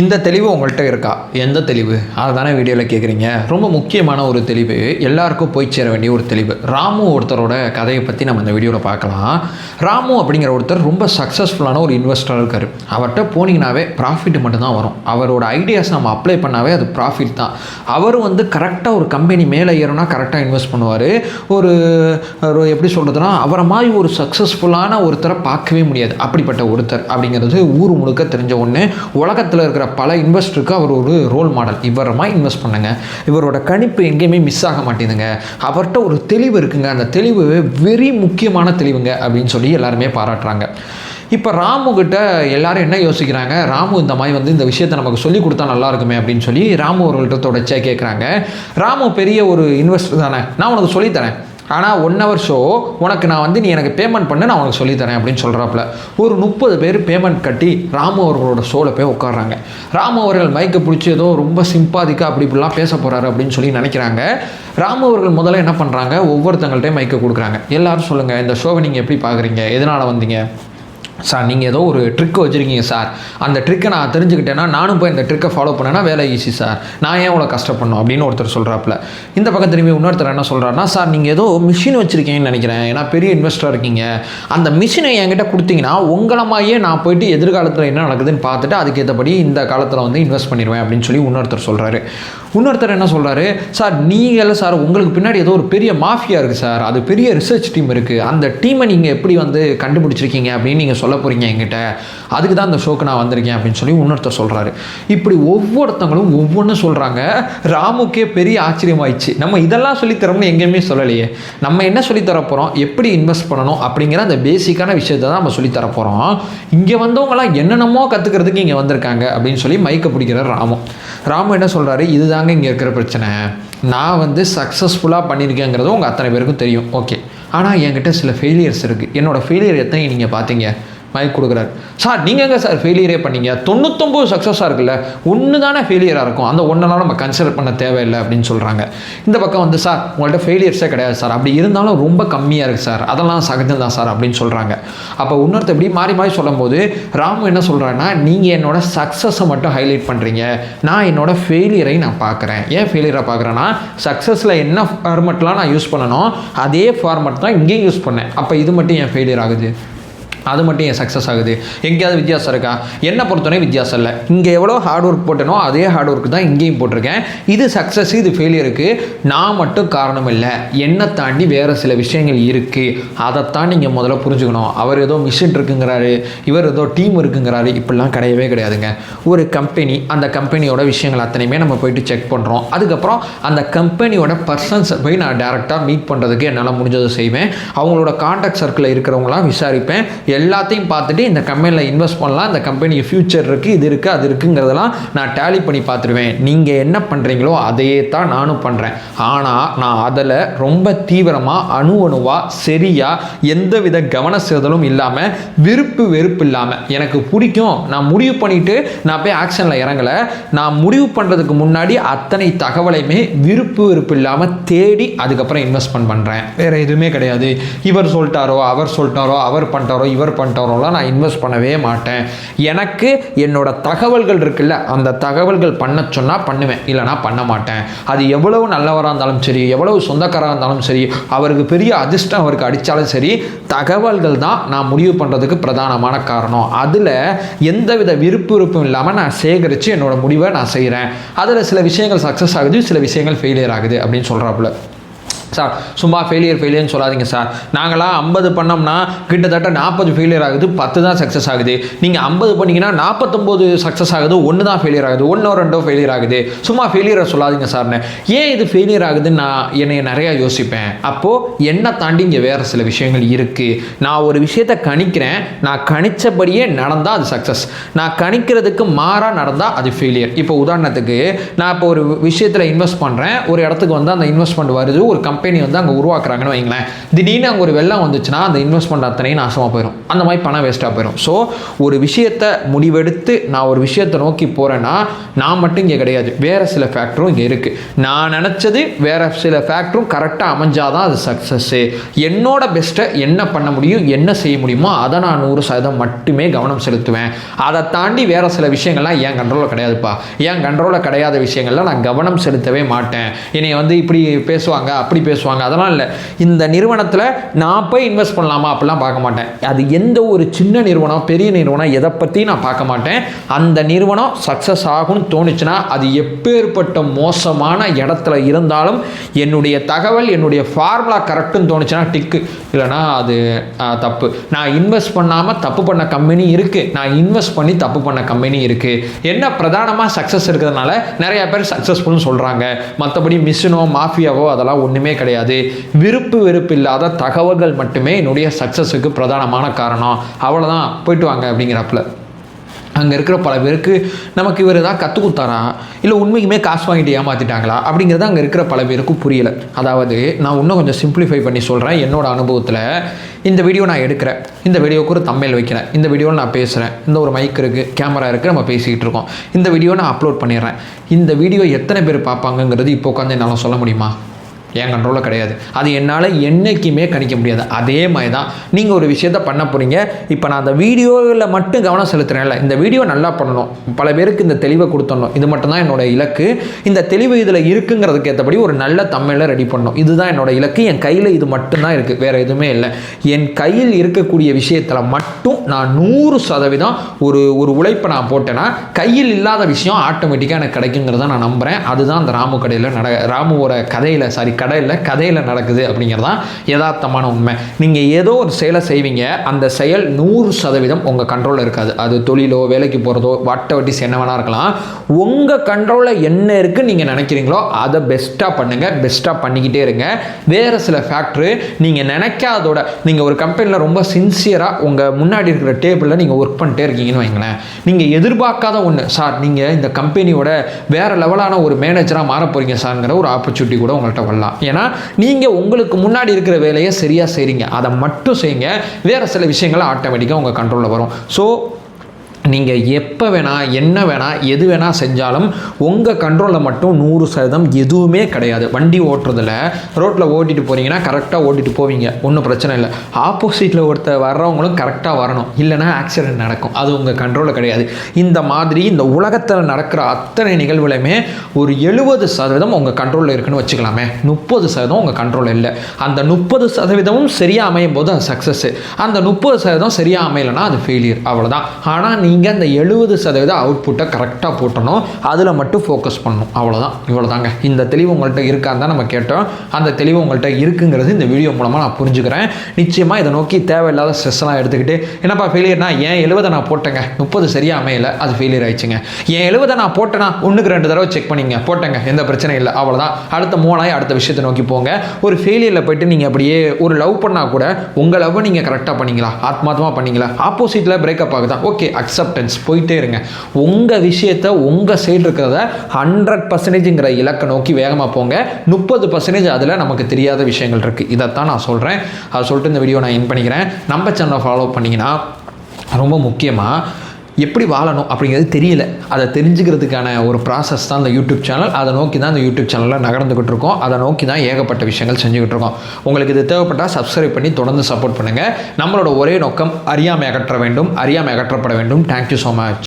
இந்த தெளிவு உங்கள்கிட்ட இருக்கா? எந்த தெளிவு? அதை தானே வீடியோவில் கேட்குறீங்க. ரொம்ப முக்கியமான ஒரு தெளிவு, எல்லாருக்கும் போய் சேர வேண்டிய ஒரு தெளிவு. ராமு ஒருத்தரோட கதையை பற்றி நம்ம இந்த வீடியோவில் பார்க்கலாம். ராமு அப்படிங்கிற ஒருத்தர் ரொம்ப சக்ஸஸ்ஃபுல்லான ஒரு இன்வெஸ்டராக இருக்கார். அவர்கிட்ட போனீங்கன்னாவே ப்ராஃபிட் மட்டும்தான் வரும். அவரோட ஐடியாஸ் நம்ம அப்ளை பண்ணாவே அது ப்ராஃபிட் தான். அவர் கரெக்டாக ஒரு கம்பெனி மேலே ஏறும்னா கரெக்டாக இன்வெஸ்ட் பண்ணுவார். ஒரு எப்படி சொல்கிறதுனா, அவரை மாதிரி ஒரு சக்ஸஸ்ஃபுல்லான ஒருத்தரை பார்க்கவே முடியாது. அப்படிப்பட்ட ஒருத்தர் அப்படிங்கிறது ஊர் முழுக்க தெரிஞ்ச ஒன்று. உலகத்தில் இருக்கிற பல இன்வெஸ்டருக்கு அவர் ஒரு ரோல் மாடல். இவரமாக இன்வெஸ்ட் பண்ணுங்க, இவரோட கணிப்பு எங்கேயுமே மிஸ் ஆக மாட்டேங்குதுங்க, அவர்கிட்ட ஒரு தெளிவு இருக்குங்க, அந்த தெளிவு வெரி முக்கியமான தெளிவுங்க அப்படின்னு சொல்லி எல்லாருமே பாராட்டுறாங்க. இப்போ ராமுக்கிட்ட எல்லாரும் என்ன யோசிக்கிறாங்க, ராமு இந்த மாதிரி இந்த விஷயத்தை நமக்கு சொல்லி கொடுத்தா நல்லா இருக்குமே அப்படின்னு சொல்லி ராமு அவர்கள்ட்ட தொடர்ச்சியாக கேட்குறாங்க. ராமு பெரிய ஒரு இன்வெஸ்டர் தானே, நான் உனக்கு சொல்லித்தரேன், ஆனால் 1 hour ஷோ உனக்கு நான் நீ எனக்கு பேமெண்ட் பண்ணு, நான் உனக்கு சொல்லித்தரேன் அப்படின்னு சொல்கிறாப்புல. ஒரு 30 பேர் பேமெண்ட் கட்டி ராமு அவர்களோட ஷோவில் போய் உட்காடுறாங்க. ராமு அவர்கள் மைக்கை பிடிச்சி ஏதோ ரொம்ப சிம்பாதிக்காக அப்படி இப்படிலாம் பேச போகிறாரு அப்படின்னு சொல்லி நினைக்கிறாங்க. ராமு அவர்கள் முதல்ல என்ன பண்ணுறாங்க, ஒவ்வொருத்தங்கள்ட்டையும் மைக்கை கொடுக்குறாங்க. எல்லோரும் சொல்லுங்கள், இந்த ஷோவை நீங்கள் எப்படி பார்க்குறீங்க, எதனால் வந்தீங்க சார், நீங்கள் ஏதோ ஒரு ட்ரிக் வச்சுருக்கீங்க சார், அந்த ட்ரிக்கை நான் தெரிஞ்சுக்கிட்டேன்னா நானும் போய் இந்த ட்ரிக்கை ஃபாலோ பண்ணேன்னா வேலை ஈஸி சார், நான் ஏன் இவ்வளோ கஷ்டப்படணும் அப்படின்னு ஒருத்தர் சொல்கிறாப்புல. இந்த பக்கம் திரும்பி இன்னொருத்தர் என்ன சொல்கிறாருன்னா, சார் நீங்கள் ஏதோ மிஷின் வச்சுருக்கீங்கன்னு நினைக்கிறேன், ஏன்னா பெரிய இன்வெஸ்டராக இருக்கீங்க, அந்த மிஷினை என்கிட்ட கொடுத்தீங்கன்னா உங்களை மாதிரியே நான் போயிட்டு எதிர்காலத்தில் என்ன நடக்குதுன்னு பார்த்துட்டு அதுக்கேற்றபடி இந்த காலத்தில் இன்வெஸ்ட் பண்ணிடுவேன் அப்படின்னு சொல்லி இன்னொருத்தர் சொல்கிறாரு. இன்னொருத்தர் என்ன சொல்கிறாரு, சார் நீங்கள் சார் உங்களுக்கு பின்னாடி ஏதோ ஒரு பெரிய மாஃபியா இருக்குது சார், அது பெரிய ரிசர்ச் டீம் இருக்குது, அந்த டீமை நீங்கள் எப்படி கண்டுபிடிச்சிருக்கீங்க அப்படின்னு நீங்கள் சொல்ல போகிறீங்க என்கிட்ட, அதுக்கு தான் அந்த ஷோக்கு நான் வந்திருக்கேன் அப்படின்னு சொல்லி இன்னொருத்தர் சொல்கிறாரு. இப்படி ஒவ்வொருத்தங்களும் ஒவ்வொன்றும் சொல்கிறாங்க. ராமுக்கே பெரிய ஆச்சரியமாயிடுச்சு. நம்ம இதெல்லாம் சொல்லித்தரோம்னு எங்கேயுமே சொல்லலையே, நம்ம என்ன சொல்லித்தர போகிறோம், எப்படி இன்வெஸ்ட் பண்ணணும் அப்படிங்கிற அந்த பேசிக்கான விஷயத்தை தான் நம்ம சொல்லித்தர போகிறோம். இங்கே வந்தவங்களாம் என்னென்னமோ கற்றுக்கிறதுக்கு இங்கே வந்திருக்காங்க அப்படின்னு சொல்லி மைக்கை பிடிக்கிறார் ராமு. ராமு என்ன சொல்கிறாரு, இதுதாங்க இங்கே இருக்கிற பிரச்சனை, நான் சக்ஸஸ்ஃபுல்லாக பண்ணியிருக்கேங்கிறது உங்கள் அத்தனை பேருக்கும் தெரியும், ஓகே, ஆனால் என்கிட்ட சில ஃபெயிலியர்ஸ் இருக்குது, என்னோடய ஃபெயிலியர் எத்தனை நீங்கள் பார்த்தீங்க, மைக் கொடுக்குறாரு. சார் நீங்கள் எங்கே சார் ஃபெயிலியரே பண்ணீங்க, 99 சக்ஸஸாக இருக்குல்ல, ஒன்று தானே ஃபெயிலியராக இருக்கும், அந்த ஒன்றெல்லாம் நம்ம கன்சிடர் பண்ண தேவையில்லை அப்படின்னு சொல்கிறாங்க. இந்த பக்கம் சார் உங்கள்கிட்ட ஃபெயிலியர்ஸே கிடையாது சார், அப்படி இருந்தாலும் ரொம்ப கம்மியாக இருக்குது சார், அதெல்லாம் சகஜம் தான் சார் அப்படின்னு சொல்கிறாங்க. அப்போ இன்னொருத்தர் இப்படி மாறி மாறி சொல்லும் போது ராமு என்ன சொல்கிறாருன்னா, நீங்கள் என்னோட சக்ஸஸை மட்டும் ஹைலைட் பண்ணுறீங்க, நான் என்னோட ஃபெயிலியரை நான் பார்க்குறேன். ஏன் ஃபெயிலியராக பார்க்குறேன்னா, சக்ஸஸில் என்ன ஃபார்மெட்லாம் நான் யூஸ் பண்ணணும் அதே ஃபார்மெட் தான் இங்கேயும் யூஸ் பண்ணேன், அப்போ இது மட்டும் ஏன் ஃபெயிலியர் ஆகுது, அது மட்டும் என் சக்ஸஸ் ஆகுது, எங்கேயாவது வித்தியாசம் இருக்கா? என்னை பொறுத்தவரை வித்தியாசம் இல்லை, இங்கே எவ்வளோ ஹார்ட் ஒர்க் போட்டனோ அதே ஹார்ட் ஒர்க் தான் இங்கேயும் போட்டிருக்கேன், இது சக்ஸஸ் இது ஃபெயிலியருக்கு நான் மட்டும் காரணம் இல்லை, என்னை தாண்டி வேறு சில விஷயங்கள் இருக்குது, அதைத்தான் நீங்கள் முதல்ல புரிஞ்சுக்கணும். அவர் ஏதோ மிஷின் இருக்குங்கிறாரு, இவர் ஏதோ டீம் இருக்குங்கிறாரு, இப்படிலாம் கிடையவே கிடையாதுங்க. ஒரு கம்பெனி, அந்த கம்பெனியோட விஷயங்கள் அத்தனையுமே நம்ம போயிட்டு செக் பண்ணுறோம், அதுக்கப்புறம் அந்த கம்பெனியோட பர்சன்ஸை போய் நான் டேரெக்டாக மீட் பண்ணுறதுக்கு என்னால் முடிஞ்சதை செய்வேன், அவங்களோட கான்டாக்ட் சர்க்கிளில் இருக்கிறவங்களாம் விசாரிப்பேன், எல்லாத்தையும் பார்த்துட்டு இந்த கம்பெனியில் இன்வெஸ்ட் பண்ணலாம், இந்த கம்பெனிக்கு ஃபியூச்சர் இருக்குது, இது இருக்குது அது இருக்குங்கிறதெல்லாம் நான் டேலி பண்ணி பார்த்துருவேன். நீங்கள் என்ன பண்ணுறீங்களோ அதையே தான் நானும் பண்ணுறேன், ஆனால் நான் அதில் ரொம்ப தீவிரமாக அணுவாக சரியாக எந்தவித கவன செலுத்தலும் இல்லாமல் விருப்பு வெறுப்பு இல்லாமல் எனக்கு பிடிக்கும் நான் முடிவு பண்ணிவிட்டு நான் போய் ஆக்ஷனில் இறங்கலை, நான் முடிவு பண்ணுறதுக்கு முன்னாடி அத்தனை தகவலையுமே விருப்பு வெறுப்பு இல்லாமல் தேடி அதுக்கப்புறம் இன்வெஸ்ட்மெண்ட் பண்ணுறேன், வேறு எதுவுமே கிடையாது. இவர் சொல்லிட்டாரோ அவர் சொல்லிட்டாரோ அவர் பண்ணிட்டாரோ இவர் பண்ணிட்டவரெல்லாம் நான் இன்வெஸ்ட் பண்ணவே மாட்டேன், எனக்கு என்னோட தகவல்கள் இருக்குல்ல அந்த தகவல்கள் பண்ண சொன்னால் பண்ணுவேன், இல்லைனா பண்ண மாட்டேன். அது எவ்வளவு நல்லவராக இருந்தாலும் சரி, எவ்வளவு சொந்தக்காராக இருந்தாலும் சரி, அவருக்கு பெரிய அதிர்ஷ்டம் அவருக்கு அடித்தாலும் சரி, தகவல்கள் தான் நான் முடிவு பண்ணுறதுக்கு பிரதானமான காரணம். அதில் எந்தவித விருப்பம் இல்லாமல் நான் சேகரித்து என்னோட முடிவை நான் செய்கிறேன். அதில் சில விஷயங்கள் சக்ஸஸ் ஆகுது, சில விஷயங்கள் ஃபெயிலியர் ஆகுது அப்படின்னு சொல்கிறாப்புல. சார் சும்மா ஃபெயிலியர்னு சொல்லாதீங்க சார், நாங்களாம் 50 பண்ணோம்னா கிட்டத்தட்ட 40 ஃபெயிலியர் ஆகுது, 10 தான் சக்ஸஸ் ஆகுது, நீங்கள் 50 பண்ணிங்கன்னா 49 சக்ஸஸ் ஆகுது, 1 தான் ஃபெயிலியர் ஆகுது, 1 2 ஃபெயிலியர் ஆகுது, சும்மா ஃபெயிலியரை சொல்லாதீங்க சார்னு. ஏன் இது ஃபெயிலியர் ஆகுதுன்னு நான் என்னை நிறையா யோசிப்பேன். அப்போது என்னை தாண்டி இங்கே வேறு சில விஷயங்கள் இருக்குது. நான் ஒரு விஷயத்தை கணிக்கிறேன், நான் கணித்தபடியே நடந்தால் அது சக்ஸஸ், நான் கணிக்கிறதுக்கு மாறாக நடந்தால் அது ஃபெயிலியர். இப்போ உதாரணத்துக்கு நான் இப்போ ஒரு விஷயத்தில் இன்வெஸ்ட் பண்ணுறேன், ஒரு இடத்துக்கு அந்த இன்வெஸ்ட்மெண்ட் வருது, ஒரு கம்பெனி வந்து அங்கே உருவாக்குறாங்கன்னு வைங்களேன், திடீர்னு அங்கே ஒரு வெள்ளம் வந்துச்சுன்னா அந்த இன்வெஸ்ட்மெண்ட் அத்தனையும் நாசமாக போயிடும், அந்த மாதிரி பணம் வேஸ்ட்டாக போயிடும். ஸோ ஒரு விஷயத்தை முடிவெடுத்து நான் ஒரு விஷயத்தை நோக்கி போகிறேன்னா நான் மட்டும் இங்கே கிடையாது, வேறு சில ஃபேக்டரும் இங்கே இருக்குது. நான் நினச்சது வேறு சில ஃபேக்டரும் கரெக்டாக அமைஞ்சாதான் அது சக்ஸஸ்ஸு. என்னோட பெஸ்ட்டை என்ன பண்ண முடியும், என்ன செய்ய முடியுமோ அதை நான் 100% மட்டுமே கவனம் செலுத்துவேன். அதை தாண்டி வேறு சில விஷயங்கள்லாம் என் கண்ட்ரோலில் கிடையாதுப்பா. என் கண்ட்ரோலில் கிடையாத விஷயங்கள்லாம் நான் கவனம் செலுத்தவே மாட்டேன். என்னை வந்து இப்படி பேசுவாங்க அப்படி பேசுவாங்க அதெல்லாம் இல்லை. இந்த நிறுவனத்தில் நான் போய் இன்வெஸ்ட் பண்ணலாமா அப்படிலாம் பார்க்க மாட்டேன். அது எந்த ஒரு சின்ன நிறுவனம் பெரிய நிறுவனம் எதை பற்றி நான் பார்க்க மாட்டேன். அந்த நிறுவனம் சக்ஸஸ் ஆகும்னு தோணுச்சுன்னா அது எப்பேற்பட்ட மோசமான இடத்துல இருந்தாலும் என்னுடைய தகவல் என்னுடைய ஃபார்முலா கரெக்டுன்னு தோணுச்சுன்னா டிக்கு, இல்லைனா அது தப்பு. நான் இன்வெஸ்ட் பண்ணாமல் தப்பு பண்ண கம்பெனி இருக்குது, நான் இன்வெஸ்ட் பண்ணி தப்பு பண்ண கம்பெனி இருக்குது. என்ன பிரதானமாக சக்ஸஸ் இருக்கிறதுனால நிறைய பேர் சக்ஸஸ்ஃபுல்னு சொல்கிறாங்க. மற்றபடி மிஷினோ மாஃபியாவோ அதெல்லாம் ஒன்றுமே கிடையாது. விருப்பு வெறுப்பு இல்லாத தகவல்கள் மட்டுமே என்னுடைய சக்ஸஸுக்கு பிரதானமான காரணம். அவ்வளோதான், போயிட்டு வாங்க அப்படிங்கிறப்பல அங்கே இருக்கிற பல பேருக்கு நமக்கு இவர் தான் கற்றுக் கொடுத்தாரா இல்லை உண்மைக்குமே காசு வாங்கிட்டு ஏமாற்றிட்டாங்களா அப்படிங்கிறது அங்கே இருக்கிற பல பேருக்கு புரியலை. அதாவது நான் இன்னும் கொஞ்சம் சிம்பிளிஃபை பண்ணி சொல்கிறேன். என்னோடய அனுபவத்தில் இந்த வீடியோ நான் எடுக்கிறேன், இந்த வீடியோவுக்கு ஒரு தம்ப்நெயில் வைக்கிறேன், இந்த வீடியோவில் நான் பேசுகிறேன், இந்த ஒரு மைக் இருக்குது, கேமரா இருக்குது, நம்ம பேசிக்கிட்டு இருக்கோம், இந்த வீடியோ நான் அப்லோட் பண்ணிடுறேன். இந்த வீடியோ எத்தனை பேர் பார்ப்பாங்கங்கிறது இப்போ உட்காந்து என்னால் சொல்ல முடியுமா? என் கண்ட்ரோலில் கிடையாது. அது என்னால் என்றைக்குமே கணிக்க முடியாது. அதே மாதிரி தான் நீங்கள் ஒரு விஷயத்தை பண்ண போகிறீங்க. இப்போ நான் அந்த வீடியோவில் மட்டும் கவனம் செலுத்துகிறேன்ல, இந்த வீடியோ நல்லா பண்ணணும், பல பேருக்கு இந்த தெளிவை கொடுத்துடணும், இது மட்டும்தான் என்னோடய இலக்கு. இந்த தெளிவு இதில் இருக்குங்கிறதுக்கு ஏற்றபடி ஒரு நல்ல தம்ப்நெயிலை ரெடி பண்ணணும், இதுதான் என்னோட இலக்கு. என் கையில் இது மட்டும்தான் இருக்குது, வேறு எதுவுமே இல்லை. என் கையில் இருக்கக்கூடிய விஷயத்தில் மட்டும் நான் 100% ஒரு உழைப்பை நான் போட்டேன்னா கையில் இல்லாத விஷயம் ஆட்டோமேட்டிக்காக எனக்கு கிடைக்குங்கிறத நான் நம்புகிறேன். அதுதான் அந்த ராமு கடையில் ராமுவோட கதையில் நடக்குது அப்படிங்கிறதான் யதார்த்தமான உண்மை. நீங்கள் ஏதோ ஒரு செயலை செய்வீங்க, அந்த செயல் 100% உங்கள் கண்ட்ரோலில் இருக்காது. அது தொழிலோ வேலைக்கு போகிறதோ வாட்டவட்டிஸ் என்ன வேணா இருக்கலாம். உங்கள் கண்ட்ரோலில் என்ன இருக்குன்னு நீங்கள் நினைக்கிறீங்களோ அதை பெஸ்ட்டாக பண்ணுங்கள், பெஸ்ட்டாக பண்ணிக்கிட்டே இருங்க. வேறு சில ஃபேக்ட்ரு நீங்கள் நினைக்காதோட, நீங்கள் ஒரு கம்பெனியில் ரொம்ப சின்சியராக உங்கள் முன்னாடி இருக்கிற டேபிளில் நீங்கள் ஒர்க் பண்ணிட்டே இருக்கீங்கன்னு வைங்களேன், நீங்கள் எதிர்பார்க்காத ஒன்று, சார் நீங்கள் இந்த கம்பெனியோட வேறு லெவலான ஒரு மேனேஜராக மாற போகிறீங்க சார்ங்கிற ஒரு ஆப்பர்ச்சுனிட்டி கூட உங்கள்கிட்ட வரலாம். ஏன்னா நீங்கள் உங்களுக்கு முன்னாடி இருக்கிற வேலையை சரியாக செய்கிறீங்க, அதை மட்டும் செய்யுங்க. வேறு சில விஷயங்கள் ஆட்டோமேட்டிக்காக உங்கள் கண்ட்ரோலில் வரும். ஸோ நீங்கள் எப்போ வேணால் என்ன வேணால் எது வேணால் செஞ்சாலும் உங்கள் கண்ட்ரோலில் மட்டும் 100% எதுவுமே கிடையாது. வண்டி ஓட்டுறதில் ரோட்டில் ஓட்டிட்டு போகிறீங்கன்னா கரெக்டாக ஓட்டிட்டு போவீங்க, ஒன்றும் பிரச்சனை இல்லை. ஆப்போசிட்டில் ஒருத்தர் வர்றவங்களும் கரெக்டாக வரணும், இல்லைனா ஆக்சிடென்ட் நடக்கும், அது உங்கள் கண்ட்ரோலில் கிடையாது. இந்த மாதிரி இந்த உலகத்தில் நடக்கிற அத்தனை நிகழ்வுலையுமே ஒரு 70% உங்கள் கண்ட்ரோலில் இருக்குன்னு வச்சுக்கலாமே, 30% உங்கள் கண்ட்ரோலில் இல்லை. அந்த 30% சரியாக அமையும் போது அது சக்ஸஸ்ஸு, அந்த 30% சரியாக அமையலைன்னா அது ஃபெயிலியர், அவ்வளோதான். ஆனால் நீங்கள் அந்த 70% அவுட்புட்டை கரெக்டாக போட்டணும், அதில் மட்டும் ஃபோக்கஸ் பண்ணணும், அவ்வளோதான். இவ்வளோதாங்க. இந்த தெளிவு உங்கள்கிட்ட இருக்கான்னு தான் நம்ம கேட்டோம். அந்த தெளிவு உங்கள்கிட்ட இருக்குங்கிறது இந்த வீடியோ மூலமாக நான் புரிஞ்சுக்கிறேன். நிச்சயமாக இதை நோக்கி தேவையில்லாத ஸ்ட்ரெஸ்லாம் எடுத்துக்கிட்டு என்னப்பா ஃபெயிலியர்னா ஏன் 70 நான் போட்டேங்க 30 சரியாக அமையலை, அது ஃபெயிலியர் ஆயிடுச்சுங்க. ஏன் 70 நான் போட்டேன்னா 1க்கு 2 தடவை செக் பண்ணிங்க, போட்டேங்க, எந்த பிரச்சனையும் இல்லை, அவ்வளோதான். அடுத்த மூணாய் அடுத்த விஷயத்தை நோக்கி போங்க. ஒரு ஃபெயிலியரில் போய்ட்டு நீங்கள் அப்படியே ஒரு லவ் பண்ணால் கூட உங்கள் லவ்வை நீங்கள் கரெக்டாக பண்ணிங்களா, ஆத்மார்த்தமாக பண்ணிங்களா, ஆப்போசிட்டில் பிரேக்கப் ஆகுதா, ஓகே அக்செப்டன்ஸ், போயிட்டே இருங்க. உங்கள் விஷயத்தை உங்கள் சைடு இருக்கிறத 100%ங்கிற இலக்கை நோக்கி வேகமாக போங்க. 30% அதில் நமக்கு தெரியாத விஷயங்கள் இருக்குது. இதைத்தான் நான் சொல்கிறேன். அதை சொல்லிட்டு இந்த வீடியோ நான் என் பண்ணிக்கிறேன். நம்ம சேனலை ஃபாலோ பண்ணிங்கன்னா ரொம்ப முக்கியமாக எப்படி வாழணும் அப்படிங்கிறது தெரியல, அதை தெரிஞ்சுக்கிறதுக்கான ஒரு ப்ராசஸ் தான் இந்த யூடியூப் சேனல். அதை நோக்கி தான் இந்த யூடியூப் சேனலில் நகர்ந்துக்கிட்டு இருக்கோம். அதை நோக்கி தான் ஏகப்பட்ட விஷயங்கள் செஞ்சுக்கிட்டு இருக்கோம். உங்களுக்கு இது தேவைப்பட்டால் சப்ஸ்கிரைப் பண்ணி தொடர்ந்து சப்போர்ட் பண்ணுங்கள். நம்மளோட ஒரே நோக்கம் அறியாமை அகற்ற வேண்டும், அறியாமை அகற்றப்பட வேண்டும். Thank you so much.